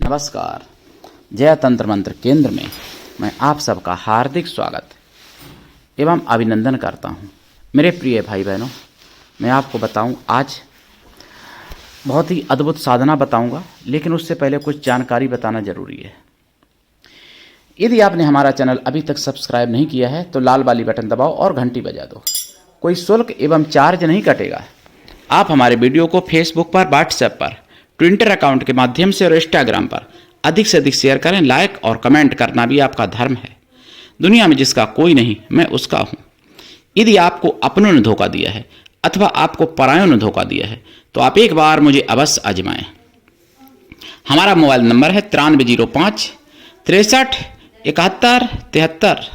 नमस्कार। जय तंत्र मंत्र केंद्र में मैं आप सबका हार्दिक स्वागत एवं अभिनंदन करता हूं। मेरे प्रिय भाई बहनों, मैं आपको बताऊं, आज बहुत ही अद्भुत साधना बताऊंगा, लेकिन उससे पहले कुछ जानकारी बताना जरूरी है। यदि आपने हमारा चैनल अभी तक सब्सक्राइब नहीं किया है तो लाल वाली बटन दबाओ और घंटी बजा दो। कोई शुल्क एवं चार्ज नहीं कटेगा। आप हमारे वीडियो को फेसबुक पर, व्हाट्सएप पर, ट्विटर अकाउंट के माध्यम से और इंस्टाग्राम पर अधिक से अधिक शेयर करें। लाइक और कमेंट करना भी आपका धर्म है। दुनिया में जिसका कोई नहीं, मैं उसका हूं। यदि आपको अपनों ने धोखा दिया है अथवा आपको परायों ने धोखा दिया है तो आप एक बार मुझे अवश्य आजमाएं। हमारा मोबाइल नंबर है 9305 63 71 73।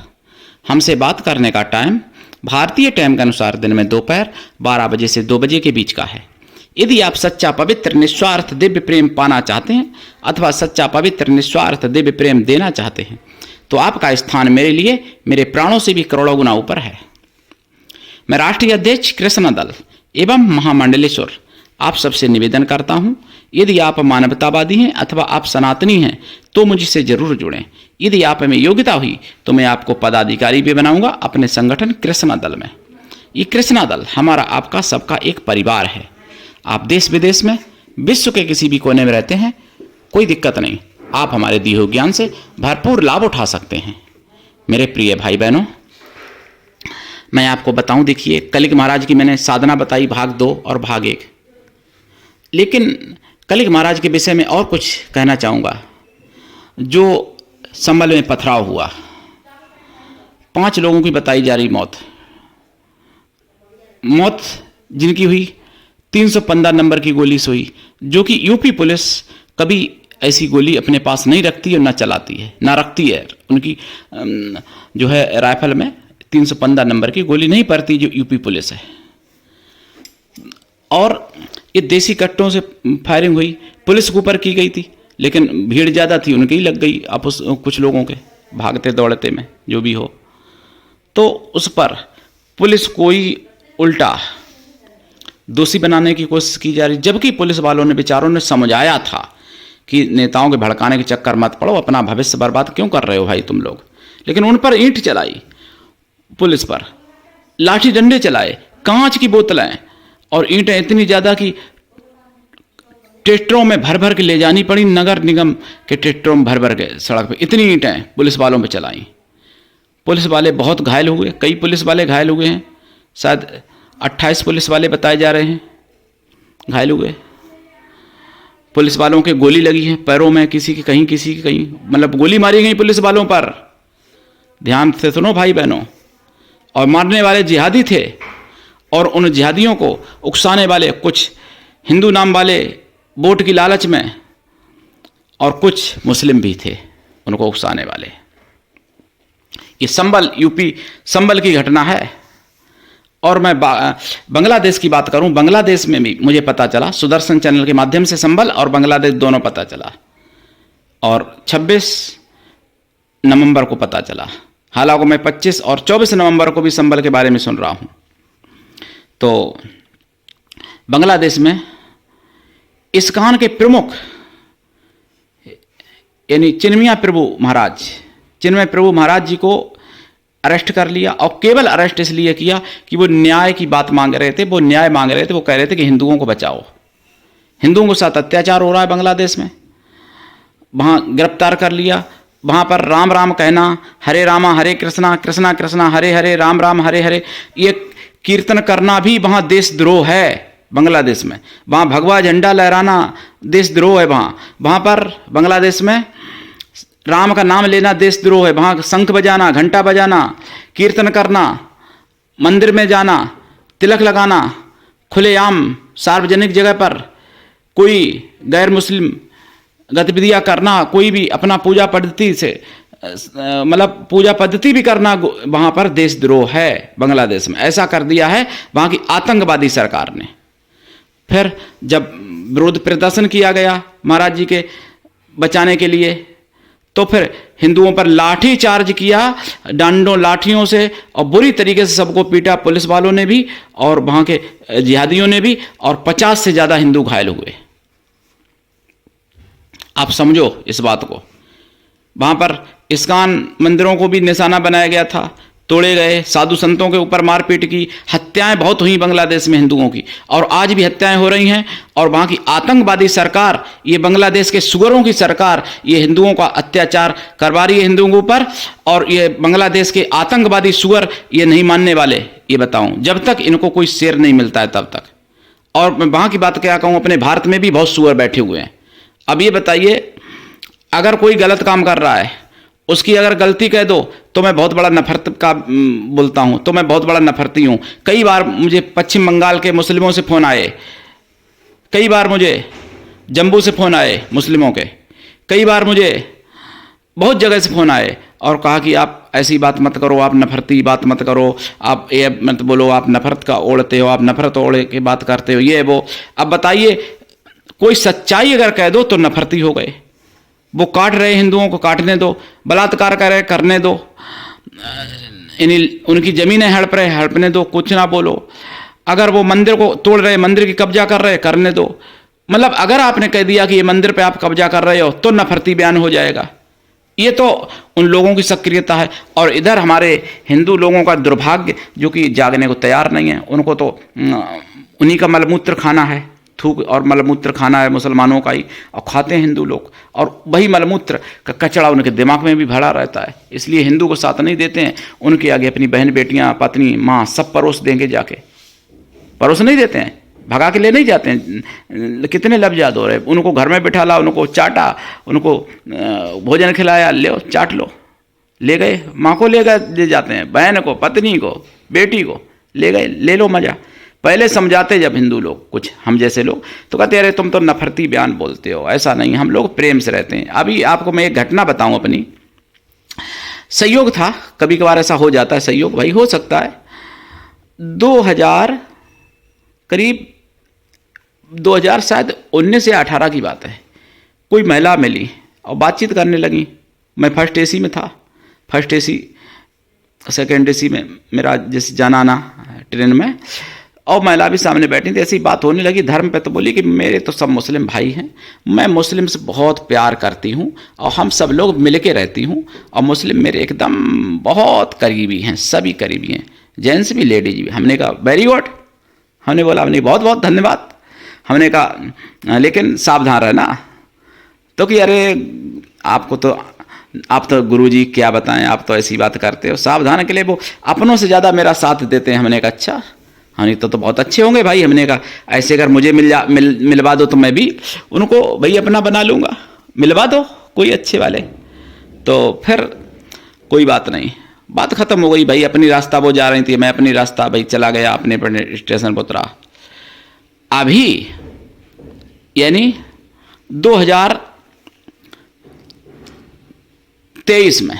हमसे बात करने का टाइम भारतीय टाइम के अनुसार दिन में दोपहर 12 बजे से 2 बजे के बीच का है। यदि आप सच्चा पवित्र निस्वार्थ दिव्य प्रेम पाना चाहते हैं अथवा सच्चा पवित्र निस्वार्थ दिव्य प्रेम देना चाहते हैं तो आपका स्थान मेरे लिए मेरे प्राणों से भी करोड़ों गुना ऊपर है। मैं राष्ट्रीय अध्यक्ष कृष्ण दल एवं महामंडलेश्वर आप सबसे निवेदन करता हूं, यदि आप मानवतावादी हैं अथवा आप सनातनी हैं तो मुझसे जरूर जुड़ें। यदि आप में योग्यता हुई तो मैं आपको पदाधिकारी भी बनाऊंगा अपने संगठन कृष्णा दल में। ये कृष्णा दल हमारा आपका सबका एक परिवार है। आप देश विदेश में, विश्व के किसी भी कोने में रहते हैं, कोई दिक्कत नहीं, आप हमारे दिए हुए ज्ञान से भरपूर लाभ उठा सकते हैं। मेरे प्रिय भाई बहनों, मैं आपको बताऊं, देखिए, कलिक महाराज की मैंने साधना बताई भाग 2 और भाग 1, लेकिन कलिक महाराज के विषय में और कुछ कहना चाहूँगा। जो संभल में पथराव हुआ, 5 लोगों की बताई जा रही मौत जिनकी हुई 315 नंबर की गोली से हुई, जो कि यूपी पुलिस कभी ऐसी गोली अपने पास नहीं रखती और न चलाती है, ना रखती है। उनकी जो है राइफल में 315 नंबर की गोली नहीं पड़ती जो यूपी पुलिस है। और ये देसी कट्टों से फायरिंग हुई, पुलिस के ऊपर की गई थी, लेकिन भीड़ ज़्यादा थी, उनकी ही लग गई आपस कुछ लोगों के भागते दौड़ते में, जो भी हो। तो उस पर पुलिस कोई उल्टा दोषी बनाने की कोशिश की जा रही, जबकि पुलिस वालों ने, बेचारों ने समझाया था कि नेताओं के भड़काने के चक्कर मत पड़ो, अपना भविष्य बर्बाद क्यों कर रहे हो भाई तुम लोग। लेकिन उन पर ईंट चलाई, पुलिस पर लाठी डंडे चलाए, कांच की बोतलें और ईंटें इतनी ज़्यादा कि ट्रैक्टरों में भर भर के ले जानी पड़ी। नगर निगम के ट्रैक्टरों में भर भर के सड़क पर इतनी ईंटें पुलिस वालों पर चलाई। पुलिस वाले बहुत घायल हुए, कई पुलिस वाले घायल हुए हैं, शायद 28 पुलिस वाले बताए जा रहे हैं घायल हुए। पुलिस वालों के गोली लगी है पैरों में, किसी की कहीं, किसी की कहीं, मतलब गोली मारी गई पुलिस वालों पर। ध्यान से सुनो भाई बहनों। और मारने वाले जिहादी थे, और उन जिहादियों को उकसाने वाले कुछ हिंदू नाम वाले वोट की लालच में, और कुछ मुस्लिम भी थे उनको उकसाने वाले। ये संभल, यूपी संभल की घटना है। और मैं बांग्लादेश की बात करूं, बांग्लादेश में भी मुझे पता चला, सुदर्शन चैनल के माध्यम से संभल और बांग्लादेश दोनों पता चला, और 26 नवंबर को पता चला। हालांकि मैं 25 और 24 नवंबर को भी संभल के बारे में सुन रहा हूं। तो बांग्लादेश में इस्कॉन के प्रमुख यानी चिन्मय प्रभु महाराज जी को अरेस्ट कर लिया, और केवल अरेस्ट इसलिए किया कि वो न्याय की बात मांग रहे थे। वो न्याय मांग रहे थे, वो कह रहे थे कि हिंदुओं को बचाओ, हिंदुओं के साथ अत्याचार हो रहा है बांग्लादेश में। वहाँ गिरफ्तार कर लिया। वहाँ पर राम राम कहना, हरे रामा हरे कृष्णा, कृष्णा कृष्णा हरे हरे, राम राम हरे हरे, ये कीर्तन करना भी वहाँ देशद्रोह है बांग्लादेश में। वहाँ भगवा झंडा लहराना देशद्रोह है। वहाँ पर बांग्लादेश में राम का नाम लेना देशद्रोह है। वहाँ शंख बजाना, घंटा बजाना, कीर्तन करना, मंदिर में जाना, तिलक लगाना, खुलेआम सार्वजनिक जगह पर कोई गैर मुस्लिम गतिविधियाँ करना, कोई भी अपना पूजा पद्धति से मतलब पूजा पद्धति भी करना, वहाँ पर देशद्रोह है बांग्लादेश में। ऐसा कर दिया है वहाँ की आतंकवादी सरकार ने। फिर जब विरोध प्रदर्शन किया गया महाराज जी के बचाने के लिए, तो फिर हिंदुओं पर लाठी चार्ज किया, डंडों लाठियों से, और बुरी तरीके से सबको पीटा, पुलिस वालों ने भी और वहाँ के जिहादियों ने भी, और 50 से ज़्यादा हिंदू घायल हुए। आप समझो इस बात को। वहां पर इस्कॉन मंदिरों को भी निशाना बनाया गया था, तोड़े गए, साधु संतों के ऊपर मारपीट की, हत्याएं बहुत हुई बांग्लादेश में हिंदुओं की, और आज भी हत्याएं हो रही हैं। और वहां की आतंकवादी सरकार, ये बांग्लादेश के सुअरों की सरकार, ये हिंदुओं का अत्याचार करवा रही है हिंदुओं के ऊपर। और ये बांग्लादेश के आतंकवादी सुअर ये नहीं मानने वाले, ये बताऊं, जब तक इनको कोई शेर नहीं मिलता है तब तक। और मैं वहां की बात क्या कहूं, अपने भारत में भी बहुत सुअर बैठे हुए हैं। अब ये बताइए, अगर कोई गलत काम कर रहा है, उसकी अगर गलती कह दो तो मैं बहुत बड़ा नफरत का बोलता हूं, तो मैं बहुत बड़ा नफरती हूं। कई बार मुझे पश्चिम बंगाल के मुस्लिमों से फोन आए, कई बार मुझे जम्मू से फोन आए मुस्लिमों के, कई बार मुझे बहुत जगह से फोन आए और कहा कि आप ऐसी बात मत करो, आप नफरती बात मत करो, आप ये मत बोलो, आप नफरत का ओढ़ते हो, आप नफरत ओढ़ के बात करते हो, ये वो। अब बताइए, कोई सच्चाई अगर कह दो तो नफरती हो गए। वो काट रहे हिंदुओं को, काटने दो, बलात्कार कर रहे करने दो, उनकी जमीनें हड़प रहे हड़पने दो, कुछ ना बोलो। अगर वो मंदिर को तोड़ रहे, मंदिर की कब्जा कर रहे, करने दो। मतलब अगर आपने कह दिया कि ये मंदिर पे आप कब्जा कर रहे हो तो नफरती बयान हो जाएगा। ये तो उन लोगों की सक्रियता है। और इधर हमारे हिंदू लोगों का दुर्भाग्य, जो कि जागने को तैयार नहीं है। उनको तो उन्हीं का मलमूत्र खाना है, थूक और मलमूत्र खाना है मुसलमानों का ही, और खाते हैं हिंदू लोग, और वही मलमूत्र का कचरा उनके दिमाग में भी भरा रहता है। इसलिए हिंदू को साथ नहीं देते हैं, उनके आगे अपनी बहन बेटियां, पत्नी, माँ सब परोस देंगे, जाके परोस नहीं देते हैं, भगा के ले नहीं जाते हैं। कितने लफ्ज़ात हो रहे, उनको घर में बिठा ला, उनको चाटा, उनको भोजन खिलाया, ले चाट लो, ले गए, माँ को ले गए, ले जाते हैं, बहन को, पत्नी को, बेटी को ले गए, ले लो मजा। पहले समझाते जब हिंदू लोग, कुछ हम जैसे लोग, तो कहते अरे तुम तो नफरती बयान बोलते हो, ऐसा नहीं, हम लोग प्रेम से रहते हैं। अभी आपको मैं एक घटना बताऊं अपनी। संयोग था, कभी कभार ऐसा हो जाता है, संयोग भाई हो सकता है। 2000 करीब 2000 शायद 19 या 18 की बात है। कोई महिला मिली और बातचीत करने लगी। मैं फर्स्ट एसी में था, फर्स्ट एसी, सेकेंड एसी में मेरा जैसे जाना आना ट्रेन में, और महिला भी सामने बैठी थी। ऐसी बात होने लगी धर्म पे, तो बोली कि मेरे तो सब मुस्लिम भाई हैं, मैं मुस्लिम से बहुत प्यार करती हूँ और हम सब लोग मिल के रहती हूँ, और मुस्लिम मेरे एकदम बहुत करीबी हैं, सभी करीबी हैं, जेंट्स भी लेडीज भी। हमने कहा वेरी गुड, हमने बोला हमने बहुत बहुत धन्यवाद। हमने कहा लेकिन सावधान रहना। तो कि अरे आपको तो, आप तो गुरुजी क्या बताएं, आप तो ऐसी बात करते हो, सावधान के लिए वो अपनों से ज़्यादा मेरा साथ देते हैं। हमने कहा अच्छा, हमने तो बहुत अच्छे होंगे भाई। हमने कहा ऐसे अगर मुझे मिलवा दो तो मैं भी उनको भाई अपना बना लूँगा, मिलवा दो कोई अच्छे वाले। तो फिर कोई बात नहीं, बात ख़त्म हो गई भाई। अपनी रास्ता वो जा रही थी, मैं अपनी रास्ता भाई चला गया, अपने स्टेशन पर उतरा। अभी यानी 2023 में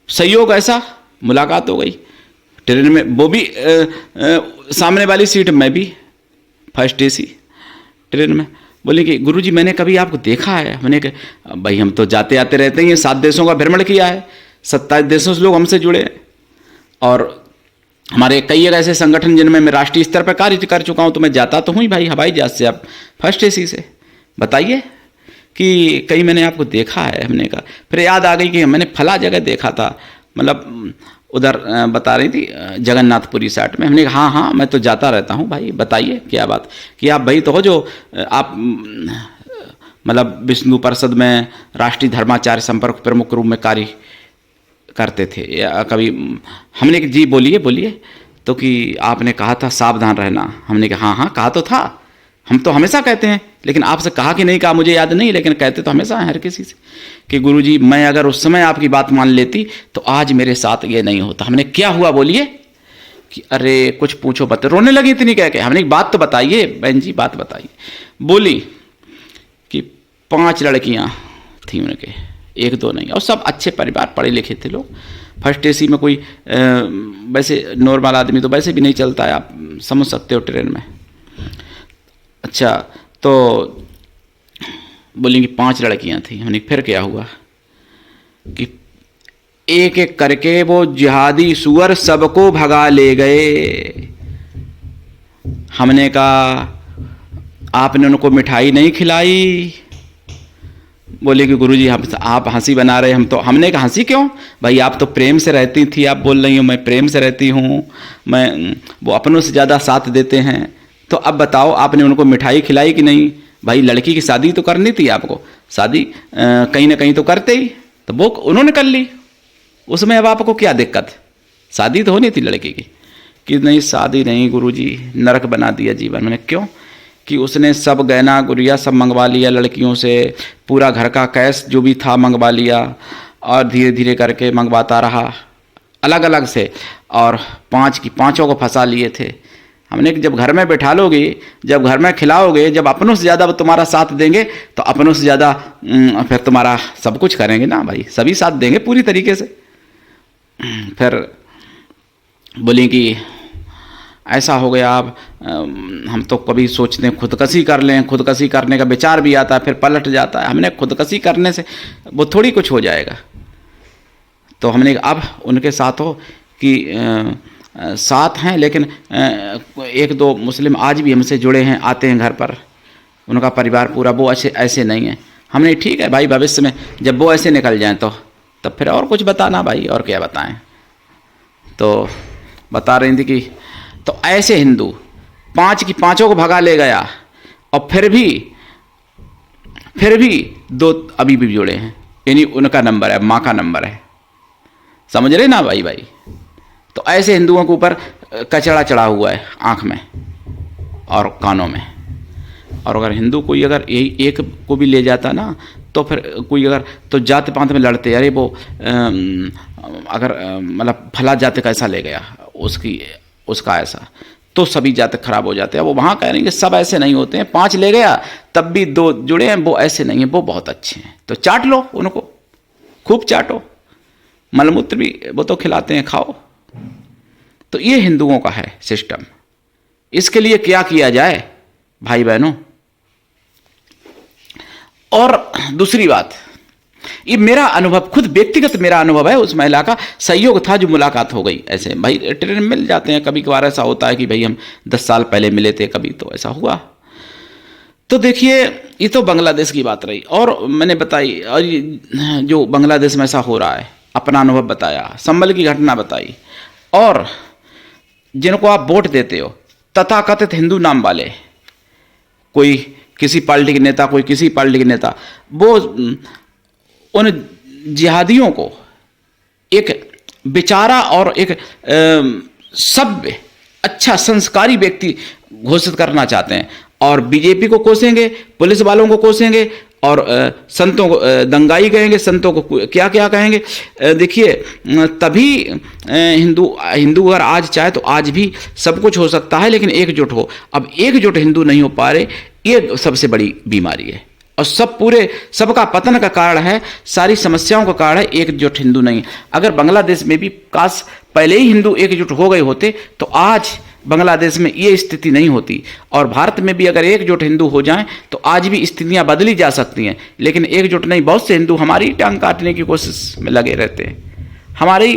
संयोग ऐसा मुलाकात हो गई ट्रेन में, वो भी सामने वाली सीट में भी, फर्स्ट एसी ट्रेन में। बोले कि गुरुजी मैंने कभी आपको देखा है? मैंने कहा भाई हम तो जाते आते रहते हैं, 7 देशों का भ्रमण किया है, 27 देशों से लोग हमसे जुड़े हैं, और हमारे कई ऐसे संगठन जिनमें मैं राष्ट्रीय स्तर पर कार्य कर चुका हूँ। तो मैं जाता तो हूँ ही भाई हवाई जहाज से, आप फर्स्ट एसी से। बताइए कि कहीं मैंने आपको देखा है? हमने कहा, फिर याद आ गई कि मैंने फला जगह देखा था, मतलब उधर बता रही थी जगन्नाथपुरी साइड में। हमने कहा हाँ मैं तो जाता रहता हूँ भाई, बताइए क्या बात। कि आप भाई तो हो जो आप मतलब विष्णु परिषद में राष्ट्रीय धर्माचार्य संपर्क प्रमुख रूप में कार्य करते थे या कभी? हमने कहा जी बोलिए बोलिए। तो कि आपने कहा था सावधान रहना। हमने कहा हाँ हाँ कहा तो था, हम तो हमेशा कहते हैं, लेकिन आपसे कहा कि नहीं कहा मुझे याद नहीं, लेकिन कहते तो हमेशा हैं हर किसी से कि गुरुजी मैं अगर उस समय आपकी बात मान लेती तो आज मेरे साथ ये नहीं होता। हमने क्या हुआ बोलिए? कि अरे कुछ पूछो बता, रोने लगी इतनी कह के। हमने बात तो बताइए बहन जी, बात बताइए। बोली कि 5 लड़कियां थी उनके, 1-2 नहीं, और सब अच्छे परिवार, पढ़े लिखे थे लोग। फर्स्ट एसी में कोई वैसे नॉर्मल आदमी तो वैसे भी नहीं चलता है, आप समझ सकते हो ट्रेन में। अच्छा, तो बोलेंगे 5 लड़कियां थी। हमने फिर क्या हुआ? कि एक एक करके वो जिहादी सुअर सबको भगा ले गए। हमने कहा आपने उनको मिठाई नहीं खिलाई, बोले कि गुरुजी हम आप हंसी बना रहे, हम तो, हमने कहा हंसी क्यों भाई, आप तो प्रेम से रहती थी, आप बोल रही हो मैं प्रेम से रहती हूँ, मैं, वो अपनों से ज़्यादा साथ देते हैं। तो अब बताओ आपने उनको मिठाई खिलाई कि नहीं? भाई लड़की की शादी तो करनी थी आपको, शादी कहीं ना कहीं तो करते ही, तो वो उन्होंने कर ली, उसमें अब आपको क्या दिक्कत? शादी तो होनी थी लड़की की। कि नहीं शादी नहीं गुरुजी, नरक बना दिया जीवन। मैंने क्यों? कि उसने सब गहना गुड़िया सब मंगवा लिया लड़कियों से, पूरा घर का कैश जो भी था मंगवा लिया, और धीरे धीरे करके मंगवाता रहा अलग अलग से, और पाँचों को फंसा लिए थे। हमने कि जब घर में बैठा लोगे, जब घर में खिलाओगे, जब अपनों से ज़्यादा तुम्हारा साथ देंगे तो अपनों से ज़्यादा फिर तुम्हारा सब कुछ करेंगे ना भाई, सभी साथ देंगे पूरी तरीके से। फिर बोली कि ऐसा हो गया, अब हम तो कभी सोचते हैं खुदकशी कर लें, खुदकशी करने का विचार भी आता है फिर पलट जाता है। हमने खुदकशी करने से वो थोड़ी कुछ हो जाएगा। तो हमने अब उनके साथ हो कि साथ हैं, लेकिन एक दो मुस्लिम आज भी हमसे जुड़े हैं, आते हैं घर पर, उनका परिवार पूरा, वो ऐसे नहीं है। हमने ठीक है भाई, भविष्य में जब वो ऐसे निकल जाएं तो तब फिर और कुछ बताना भाई, और क्या बताएं। तो बता रही थी कि तो ऐसे हिंदू पाँचों को भगा ले गया, और फिर भी दो अभी भी जुड़े हैं, यानी उनका नंबर है, माँ का नंबर है। समझ रहे ना भाई? तो ऐसे हिंदुओं के ऊपर कचड़ा चढ़ा हुआ है आँख में और कानों में। और अगर हिंदू कोई अगर यही एक को भी ले जाता ना, तो फिर कोई अगर तो जाति पात में लड़ते, अरे वो अगर मतलब फला जाति का ऐसा ले गया, उसका ऐसा, तो सभी जाति खराब हो जाते हैं। वो वहाँ कह रहे हैं कि सब ऐसे नहीं होते हैं, 5 ले गया तब भी 2 जुड़े हैं, वो ऐसे नहीं है, वो बहुत अच्छे हैं। तो चाट लो उनको, खूब चाटो, मलमूत्र भी वो तो खिलाते हैं, खाओ। तो ये हिंदुओं का है सिस्टम। इसके लिए क्या किया जाए भाई बहनों? और दूसरी बात, ये मेरा अनुभव, खुद व्यक्तिगत मेरा अनुभव है, उस महिला का सहयोग था जो मुलाकात हो गई। ऐसे भाई ट्रेन मिल जाते हैं, कभी कभार ऐसा होता है कि भाई हम 10 साल पहले मिले थे, कभी तो ऐसा हुआ। तो देखिए, ये तो बांग्लादेश की बात रही, और मैंने बताई, और जो बांग्लादेश में ऐसा हो रहा है, अपना अनुभव बताया, संभल की घटना बताई। और जिनको आप वोट देते हो, तथाकथित हिंदू नाम वाले, कोई किसी पार्टी के नेता, कोई किसी पार्टी के नेता, वो उन जिहादियों को एक बेचारा और एक सभ्य अच्छा संस्कारी व्यक्ति घोषित करना चाहते हैं, और बीजेपी को कोसेंगे, पुलिस वालों को कोसेंगे, और संतों को दंगाई कहेंगे, संतों को क्या क्या कहेंगे। देखिए, तभी हिंदू अगर आज चाहे तो आज भी सब कुछ हो सकता है, लेकिन एकजुट हो। अब एकजुट हिंदू नहीं हो पा रहे, ये सबसे बड़ी बीमारी है, और सबका पतन का कारण है, सारी समस्याओं का कारण है एकजुट हिंदू नहीं। अगर बांग्लादेश में भी काश पहले ही हिंदू एकजुट हो गए होते तो आज बांग्लादेश में ये स्थिति नहीं होती, और भारत में भी अगर एकजुट हिंदू हो जाएं तो आज भी स्थितियां बदली जा सकती हैं। लेकिन एकजुट नहीं, बहुत से हिंदू हमारी टांग काटने की कोशिश में लगे रहते हैं, हमारी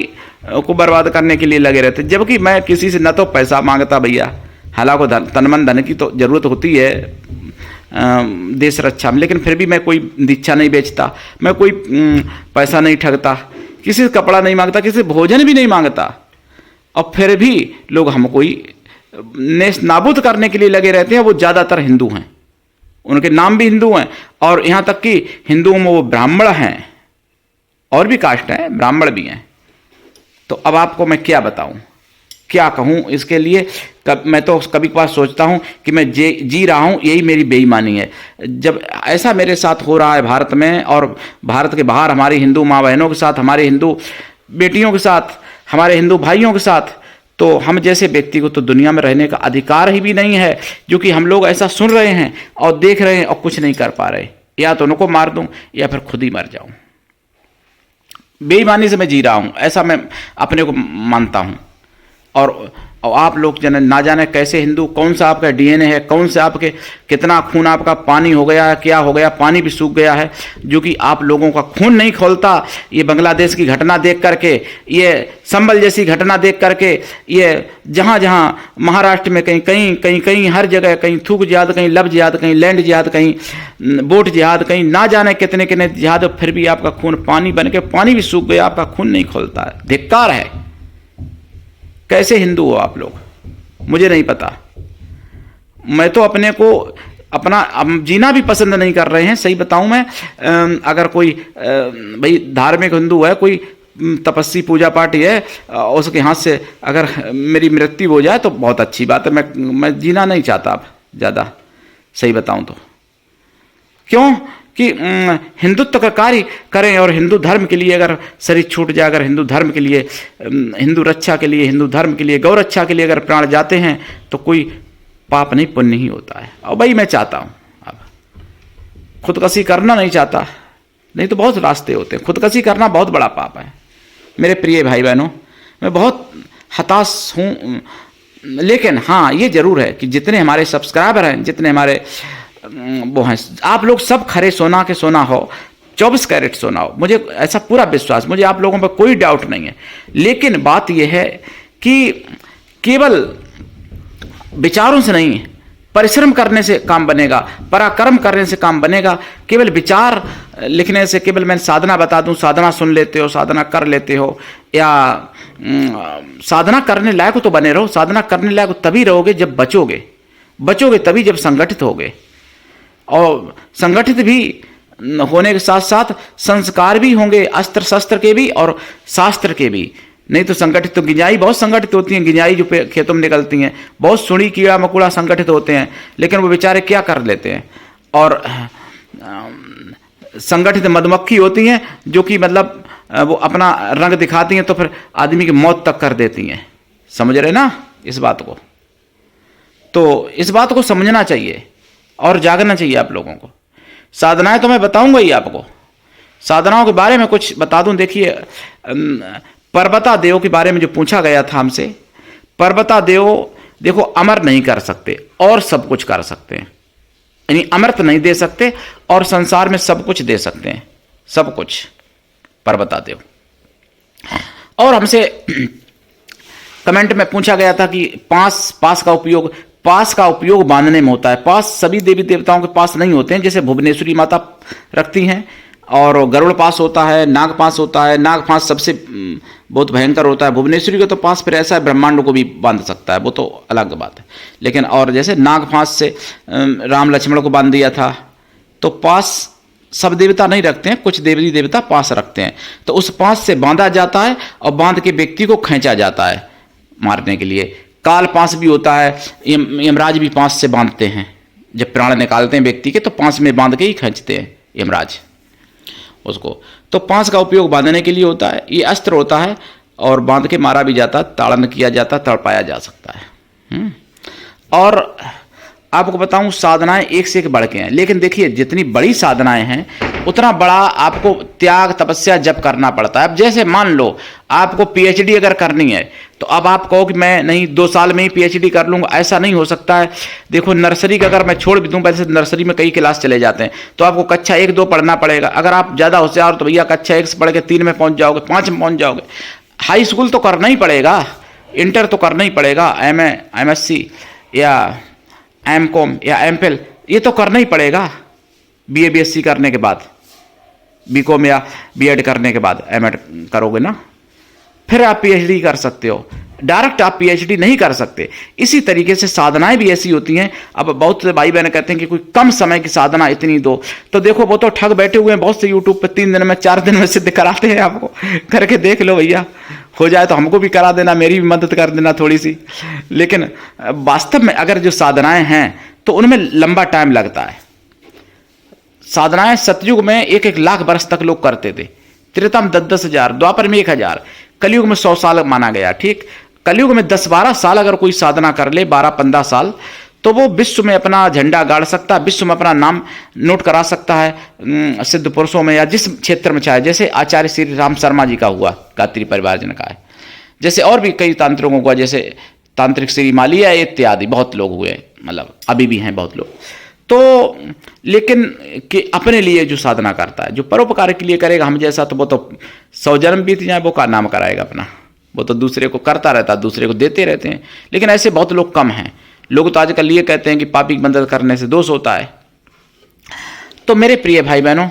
को बर्बाद करने के लिए लगे रहते हैं। जबकि मैं किसी से न तो पैसा मांगता भैया, हालांकि तन मन धन की तो जरूरत होती है देश रक्षा में, लेकिन फिर भी मैं कोई दीक्षा नहीं बेचता, मैं कोई पैसा नहीं ठगता, किसी से कपड़ा नहीं मांगता, किसी से भोजन भी नहीं मांगता, और फिर भी लोग हमको ही नेस्त नाबूद करने के लिए लगे रहते हैं। वो ज़्यादातर हिंदू हैं, उनके नाम भी हिंदू हैं, और यहाँ तक कि हिंदुओं में वो ब्राह्मण हैं, और भी कास्ट हैं, ब्राह्मण भी हैं। तो अब आपको मैं क्या बताऊं, क्या कहूं इसके लिए? मैं तो कभी कभार सोचता हूं कि मैं जी रहा हूं, यही मेरी बेईमानी है। जब ऐसा मेरे साथ हो रहा है भारत में, और भारत के बाहर हमारी हिंदू माँ बहनों के साथ, हमारे हिंदू बेटियों के साथ, हमारे हिंदू भाइयों के साथ, तो हम जैसे व्यक्ति को तो दुनिया में रहने का अधिकार ही भी नहीं है। जो कि हम लोग ऐसा सुन रहे हैं और देख रहे हैं और कुछ नहीं कर पा रहे, या तो उनको मार दूं या फिर खुद ही मर जाऊं। बेईमानी से मैं जी रहा हूं, ऐसा मैं अपने को मानता हूं। और और आप लोग ना जाने कैसे हिंदू, कौन सा आपका डीएनए है, कौन से आपके कितना खून आपका पानी हो गया है, क्या हो गया, पानी भी सूख गया है, जो कि आप लोगों का खून नहीं खोलता। ये बांग्लादेश की घटना देख करके, ये संभल जैसी घटना देख करके, ये जहाँ जहाँ महाराष्ट्र में कहीं कहीं कहीं कहीं हर जगह, कहीं थूक जिहाद, कहीं लब जिहाद, कहीं लैंड जिहाद, कहीं बोट जिहाद, कहीं ना जाने कितने कितने जिहाद, फिर भी आपका खून पानी बन के पानी भी सूख गया, आपका खून नहीं खोलता है। धिक्कार है। कैसे हिंदू हो आप लोग, मुझे नहीं पता। मैं तो अपने को अपना जीना भी पसंद नहीं कर रहे हैं, सही बताऊं मैं। अगर कोई भाई धार्मिक हिंदू है, कोई तपस्वी पूजा पाठ है, उसके हाथ से अगर मेरी मृत्यु हो जाए तो बहुत अच्छी बात है। मैं जीना नहीं चाहता अब ज़्यादा, सही बताऊं तो। क्यों कि हिंदुत्व का कार्य करें और हिंदू धर्म के लिए अगर शरीर छूट जाए, अगर हिंदू धर्म के लिए, हिंदू रक्षा के लिए, हिंदू धर्म के लिए, गौ रक्षा के लिए अगर प्राण जाते हैं तो कोई पाप नहीं पुण्य ही होता है। और भाई मैं चाहता हूँ अब खुदकशी करना नहीं चाहता, नहीं तो बहुत रास्ते होते हैं। खुदकशी करना बहुत बड़ा पाप है मेरे प्रिय भाई बहनों। मैं बहुत हताश हूँ, लेकिन हाँ ये जरूर है कि जितने हमारे सब्सक्राइबर हैं, जितने हमारे वो हैं, आप लोग सब खरे सोना के सोना हो, 24 कैरेट सोना हो, मुझे ऐसा पूरा विश्वास, मुझे आप लोगों पर कोई डाउट नहीं है। लेकिन बात यह है कि केवल विचारों से नहीं, परिश्रम करने से काम बनेगा, पराक्रम करने से काम बनेगा। केवल विचार लिखने से, केवल मैं साधना बता दूं, साधना सुन लेते हो, साधना कर लेते हो, या साधना करने लायक तो बने रहो। साधना करने लायक तभी रहोगे जब बचोगे तभी जब संगठित होगे। और संगठित भी होने के साथ साथ संस्कार भी होंगे, अस्त्र शस्त्र के भी और शास्त्र के भी। नहीं तो संगठित तो गिंजाई बहुत संगठित होती हैं, गिंजाई जो खेतों में निकलती हैं, बहुत सुड़ी कीड़ा मकोड़ा संगठित होते हैं, लेकिन वो बेचारे क्या कर लेते हैं। और संगठित मधुमक्खी होती हैं जो कि मतलब वो अपना रंग दिखाती हैं तो फिर आदमी की मौत तक कर देती हैं। समझ रहे ना इस बात को? तो इस बात को समझना चाहिए और जागना चाहिए आप लोगों को। साधनाएं तो मैं बताऊंगा ही आपको, साधनाओं के बारे में कुछ बता दूं। देखिए पर्वता देव के बारे में जो पूछा गया था हमसे, पर्वता देव देखो अमर नहीं कर सकते और सब कुछ कर सकते हैं, यानी अमृत नहीं दे सकते और संसार में सब कुछ दे सकते हैं, सब कुछ पर्वता देव। और हमसे कमेंट में पूछा गया था कि पास का उपयोग बांधने में होता है। पास सभी देवी देवताओं के पास नहीं होते हैं, जैसे भुवनेश्वरी माता रखती हैं, और गरुड़ पास होता है, नाग पास होता है। नाग पास सबसे बहुत भयंकर होता है। भुवनेश्वरी का तो पास फिर ऐसा है ब्रह्मांड को भी बांध सकता है, वो तो अलग बात है। लेकिन और जैसे नाग पास से राम लक्ष्मण को बांध दिया था, तो पास सब देवता नहीं रखते हैं, कुछ देवी देवता पास रखते हैं। तो उस पास से बांधा जाता है और बांध के व्यक्ति को खींचा जाता है मारने के लिए। काल पास भी होता है, यमराज भी पास से बांधते हैं। जब प्राण निकालते हैं व्यक्ति के तो पास में बांध के ही खींचते हैं यमराज उसको। तो पास का उपयोग बांधने के लिए होता है, ये अस्त्र होता है, और बांध के मारा भी जाता, ताड़न किया जाता, तड़पाया जा सकता है। और आपको बताऊं साधनाएं एक से एक बढ़ के हैं, लेकिन देखिए जितनी बड़ी साधनाएं हैं उतना बड़ा आपको त्याग तपस्या जब करना पड़ता है। अब जैसे मान लो आपको पीएचडी अगर करनी है तो अब आप कहो कि मैं नहीं 2 साल में ही पीएचडी कर लूंगा, ऐसा नहीं हो सकता है। देखो नर्सरी का अगर मैं छोड़ भी दूं, वैसे नर्सरी में कई क्लास चले जाते हैं, तो आपको कक्षा 1-2 पढ़ना पड़ेगा। अगर आप ज़्यादा होशियार तो भैया कक्षा 1 से पढ़ के 3 में पहुंच जाओगे, 5 में पहुंच जाओगे। हाई स्कूल तो करना ही पड़ेगा, इंटर तो करना ही पड़ेगा, MA MSc या MCOM या MPhil ये तो करना ही पड़ेगा। BA BSc करने के बाद, BCom या B.Ed करने के बाद M.Ed करोगे ना, फिर आप PhD कर सकते हो। डायरेक्ट आप PhD नहीं कर सकते। इसी तरीके से साधनाएं भी ऐसी होती हैं। अब बहुत से भाई बहन कहते हैं कि कोई कम समय की साधना इतनी दो, तो देखो वो तो ठग बैठे हुए हैं बहुत से यूट्यूब पे, 3 दिन में 4 दिन में सिद्ध कराते हैं। आपको करके देख लो भैया, हो जाए तो हमको भी करा देना, मेरी भी मदद कर देना थोड़ी सी। लेकिन वास्तव में अगर जो साधनाएं हैं तो उनमें लंबा टाइम लगता है। साधनाएं सतयुग में 1-1 लाख वर्ष तक लोग करते थे, त्रेता में 10-10 हजार, द्वापर में 1,000, कलयुग में 100 साल माना गया। ठीक, कलयुग में 10-12 साल अगर कोई साधना कर ले, 12-15 साल, तो वो विश्व में अपना झंडा गाड़ सकता है, विश्व में अपना नाम नोट करा सकता है सिद्ध पुरुषों में या जिस क्षेत्र में चाहे। जैसे आचार्य श्री राम शर्मा जी का हुआ, गायत्री परिवार जन का है, जैसे और भी कई तांत्रिकों का, जैसे तांत्रिक श्री मालिया इत्यादि बहुत लोग हुए, मतलब अभी भी हैं बहुत लोग। तो लेकिन कि अपने लिए जो साधना करता है, जो परोपकार के लिए करेगा हम जैसा, तो वो तो 100 जन्म बीत जाए वो का नाम कराएगा अपना, वो तो दूसरे को करता रहता है, दूसरे को देते रहते हैं। लेकिन ऐसे बहुत लोग कम हैं। लोग तो आजकल ये कहते हैं कि पापी की मदद करने से दोष होता है। तो मेरे प्रिय भाई बहनों,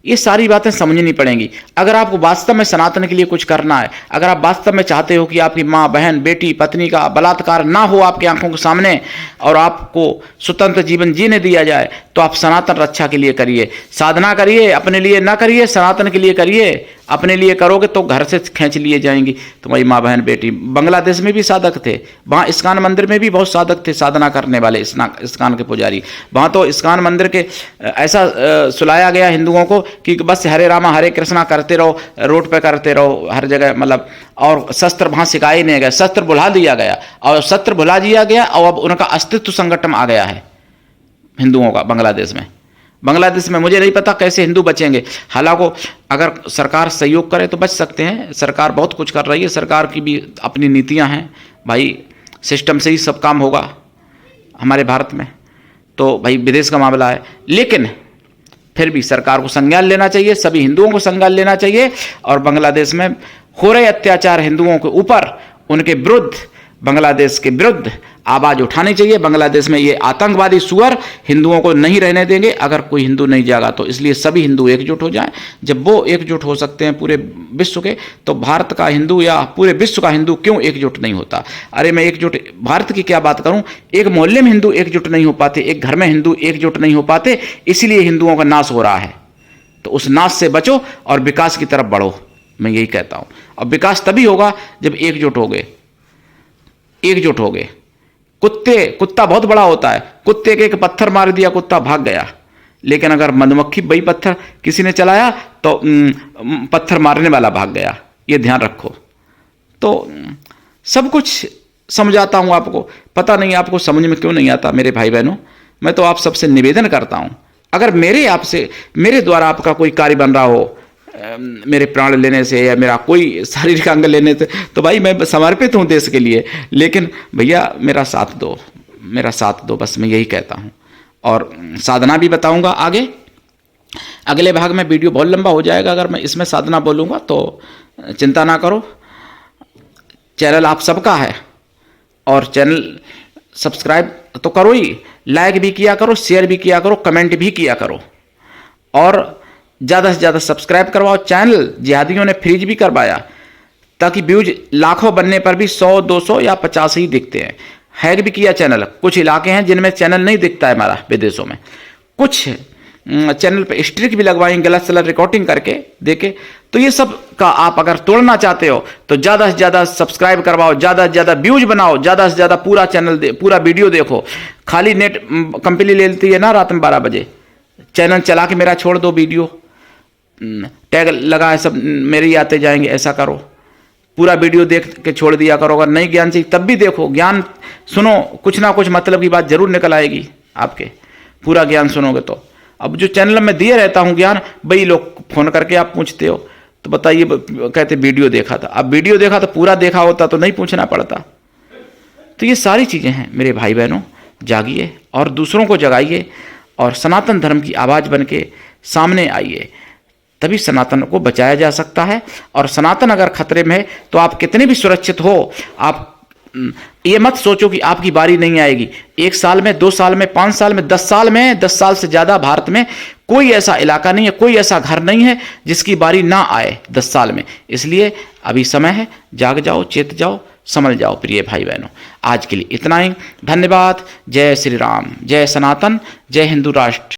ये सारी बातें समझनी पड़ेंगी। अगर आपको वास्तव में सनातन के लिए कुछ करना है, अगर आप वास्तव में चाहते हो कि आपकी माँ, बहन, बेटी, पत्नी का बलात्कार ना हो आपकी आंखों के सामने और आपको स्वतंत्र जीवन जीने दिया जाए, तो आप सनातन रक्षा के लिए करिए, साधना करिए, अपने लिए ना करिए, सनातन के लिए करिए। अपने लिए करोगे तो घर से खींच लिए जाएंगी तुम्हारी माँ, बहन, बेटी। बांग्लादेश में भी साधक थे, वहाँ इस्कान मंदिर में भी बहुत साधक थे, साधना करने वाले इस्कान के पुजारी। वहाँ तो इस्कान मंदिर के ऐसा सुलाया गया हिंदुओं को कि बस हरे रामा हरे कृष्णा करते रहो, रोड पे करते रहो हर जगह, मतलब। और शस्त्र वहाँ सिखाए नहीं गए, शस्त्र भुला दिया गया, और शस्त्र भुला दिया गया, और अब उनका अस्तित्व संगठन आ गया है हिंदुओं का बांग्लादेश में। बांग्लादेश में मुझे नहीं पता कैसे हिंदू बचेंगे। हालांकि अगर सरकार सहयोग करे तो बच सकते हैं। सरकार बहुत कुछ कर रही है, सरकार की भी अपनी नीतियां हैं भाई, सिस्टम से ही सब काम होगा हमारे भारत में। तो भाई विदेश का मामला है, लेकिन फिर भी सरकार को संज्ञान लेना चाहिए, सभी हिंदुओं को संज्ञान लेना चाहिए। और बांग्लादेश में हो रहे अत्याचार हिंदुओं के ऊपर, उनके विरुद्ध, बांग्लादेश के विरुद्ध आवाज उठानी चाहिए। बांग्लादेश में ये आतंकवादी सुअर हिंदुओं को नहीं रहने देंगे अगर कोई हिंदू नहीं जागा तो। इसलिए सभी हिंदू एकजुट हो जाएं। जब वो एकजुट हो सकते हैं पूरे विश्व के, तो भारत का हिंदू या पूरे विश्व का हिंदू क्यों एकजुट नहीं होता? अरे मैं एकजुट भारत की क्या बात करूं, एक मोहल्ले में हिंदू एकजुट नहीं हो पाते, एक घर में हिंदू एकजुट नहीं हो पाते, इसलिए हिंदुओं का नाश हो रहा है। तो उस नाश से बचो और विकास की तरफ बढ़ो, मैं यही कहता हूं। और विकास तभी होगा जब एकजुट हो गए, एकजुट हो गए। कुत्ता बहुत बड़ा होता है, कुत्ते के एक पत्थर मार दिया, कुत्ता भाग गया। लेकिन अगर मधुमक्खी वही पत्थर किसी ने चलाया तो पत्थर मारने वाला भाग गया। ये ध्यान रखो। तो सब कुछ समझाता हूं आपको, पता नहीं आपको समझ में क्यों नहीं आता मेरे भाई बहनों। मैं तो आप सबसे निवेदन करता हूं, अगर मेरे द्वारा आपका कोई कार्य बन रहा हो, मेरे प्राण लेने से या मेरा कोई शारीरिक अंग लेने से, तो भाई मैं समर्पित हूं देश के लिए। लेकिन भैया मेरा साथ दो, मेरा साथ दो, बस मैं यही कहता हूं। और साधना भी बताऊंगा आगे, अगले भाग में। वीडियो बहुत लंबा हो जाएगा अगर मैं इसमें साधना बोलूंगा, तो चिंता ना करो। चैनल आप सबका है, और चैनल सब्सक्राइब तो करो ही, लाइक भी किया करो, शेयर भी किया करो, कमेंट भी किया करो, और ज़्यादा से ज़्यादा सब्सक्राइब करवाओ। चैनल जिहादियों ने फ्रीज भी करवाया, ताकि व्यूज लाखों बनने पर भी 100, 200 या 50 ही दिखते हैं। हैक भी किया चैनल। कुछ इलाके हैं जिनमें चैनल नहीं दिखता है हमारा, विदेशों में। कुछ चैनल पे स्ट्रिक भी लगवाएंगे गलत सलत रिकॉर्डिंग करके देके। तो ये सब का आप अगर तोड़ना चाहते हो तो ज़्यादा से ज़्यादा सब्सक्राइब करवाओ, ज़्यादा से ज़्यादा व्यूज बनाओ, ज़्यादा से ज़्यादा पूरा चैनल पूरा वीडियो देखो। खाली नेट कंपनी ले लेती है ना रात में 12 बजे, चैनल चला के मेरा छोड़ दो, वीडियो टैग लगा है सब मेरे ही आते जाएंगे। ऐसा करो, पूरा वीडियो देख के छोड़ दिया करो। अगर नहीं ज्ञान चाहिए तब भी देखो, ज्ञान सुनो, कुछ ना कुछ मतलब की बात जरूर निकल आएगी आपके, पूरा ज्ञान सुनोगे तो। अब जो चैनल में दिए रहता हूँ ज्ञान, वही लोग फोन करके आप पूछते हो, तो बताइए, कहते वीडियो देखा था। अब वीडियो देखा तो पूरा देखा होता तो नहीं पूछना पड़ता। तो ये सारी चीज़ें हैं मेरे भाई बहनों, जागिए और दूसरों को जगाइए, और सनातन धर्म की आवाज़ बन के सामने आइए, तभी सनातन को बचाया जा सकता है। और सनातन अगर खतरे में है तो आप कितने भी सुरक्षित हो, आप ये मत सोचो कि आपकी बारी नहीं आएगी। 1 साल में, 2 साल में, 5 साल में, 10 साल में, 10 साल से ज़्यादा भारत में कोई ऐसा इलाका नहीं है, कोई ऐसा घर नहीं है जिसकी बारी ना आए 10 साल में। इसलिए अभी समय है, जाग जाओ, चेत जाओ, समझ जाओ प्रिय भाई बहनों। आज के लिए इतना ही, धन्यवाद। जय श्री राम, जय सनातन, जय हिंदू राष्ट्र।